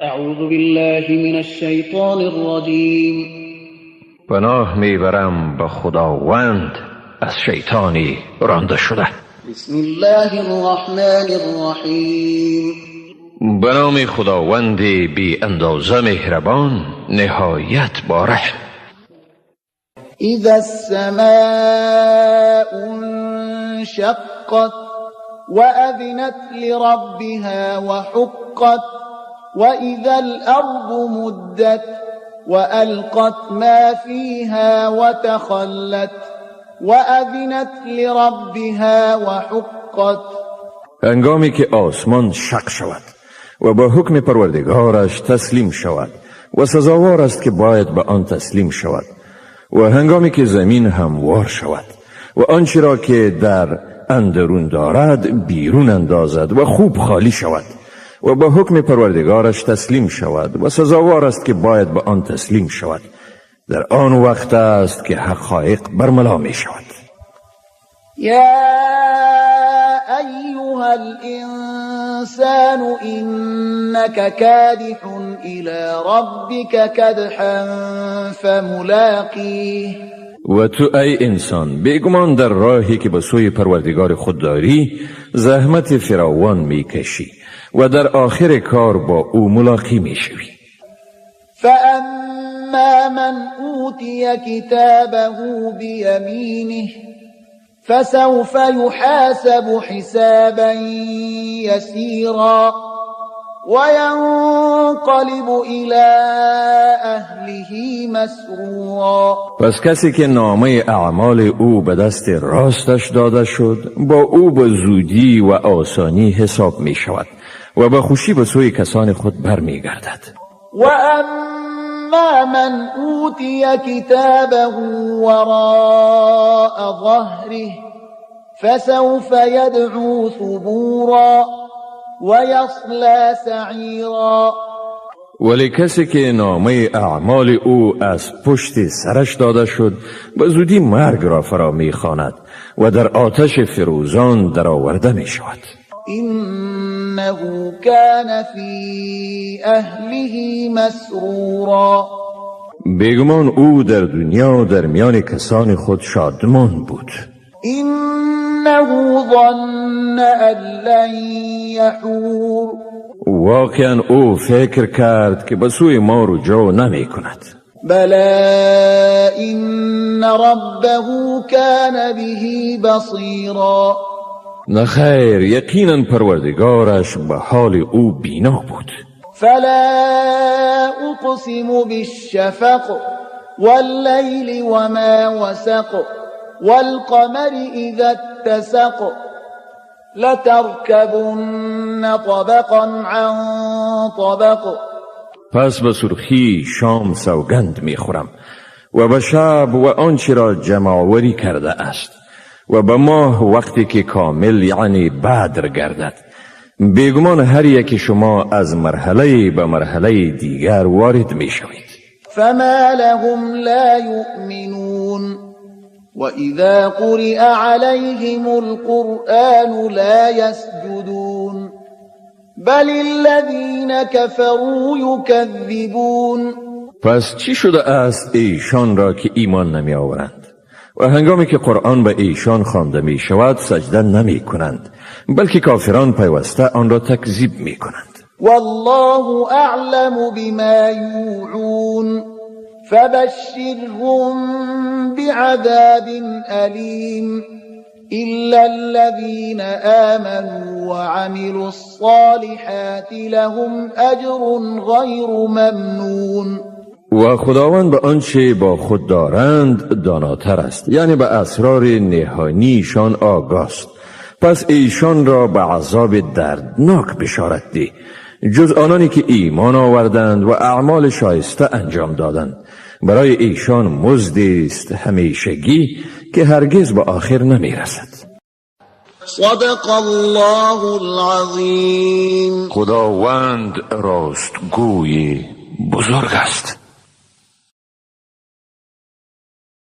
اعوذ بالله من الشیطان الرجیم. پناه میبرم به خداوند از شیطانی رانده شده. بسم الله الرحمن الرحیم. به نام خداوند بی اندازه مهربان نهایت بارحم. اذا السماء انشقت وأذنت لربها وحقت وإذا الأرض مدت وألقت ما فيها وتخلت وأذنت لربها وحقت. هنگامی که آسمان شق شود و با حکم پروردگارش تسلیم شود و سزاوار است که باید به آن تسلیم شود، و هنگامی که زمین هموار شود و آنچه را که در اندرون دارد بیرون اندازد و خوب خالی شود و با حکم پروردگارش تسلیم شود و سزاوار است که باید به آن تسلیم شود، در آن وقت است که حقایق برملا می شود. یا ایها الانسان انك کادح الى ربك کدحا فملاقیه. و تو ای انسان بیگمان در راهی که به سوی پروردگار خود داری زحمت فراوان می کشی و در آخر کار با او ملاقی می شوی. فاما من اوتی کتابه بیمینه فسوف یحاسب حسابا یسیرا وینقلب الى اهله مسرورا. پس کسی که نامه اعمال او به دست راستش داده شد با او به زودی و آسانی حساب می شود و به خوشی به سوی کسان خود برمی گردد. و اما من اوتی کتابه وراء ظهره فسوف یدعو ثبورا ویصلی سعیرا. ولی کسی که نامه اعمال او از پشت سرش داده شد به زودی مرگ را فرا می خواند و در آتش فروزان در آورده می شود. انه کان فی اهله مسرورا. بیگمان او در دنیا در میان کسان خود شادمان بود. انه ظن ان لن یحور. واقعا او فکر کرد که به سوی ما رجوع نمی کند. بلا ان ربه کان به بصیرا. نخیر، یقینا پروردگارش به حال او بینا بود. فلا اقسم بالشفق واللیل وما وسق والقمر اذا اتسق لتركبن طبقا عن طبق. پس به سرخی شام سوگند میخورم و به شب و آنچه را جمع‌آوری کرده است و به ماه وقتی که کامل یعنی بدر گردد. بیگمان هر یک شما از مرحله به مرحله دیگر وارد می شوید. فما لهم لا یؤمنون وإذا قرئ عليهم القرآن لا يسجدون بل الذين كفروا يكذبون. پس چی شده است ایشان را که ایمان نمی آورند و هنگامی که قرآن به ایشان خوانده می شود سجده نمی کنند، بلکه کافران پیوسته آن را تکذیب می کنند. والله اعلم بما یوعون فبشرهم بعذاب أليم إلا الذين آمنوا وعملوا الصالحات لهم أجر غير ممنون. و خداوند به آنچه با خود دارند داناتر است، یعنی به اسرار نهانیشان آگاست. پس ایشان را به عذاب دردناک بشارت ده، جز آنانی که ایمان آوردند و اعمال شایسته انجام دادند. برای ایشان مزدی است همیشگی که هرگز به آخر نمی رسد. صدق الله العظیم. خداوند راستگوی بزرگ است.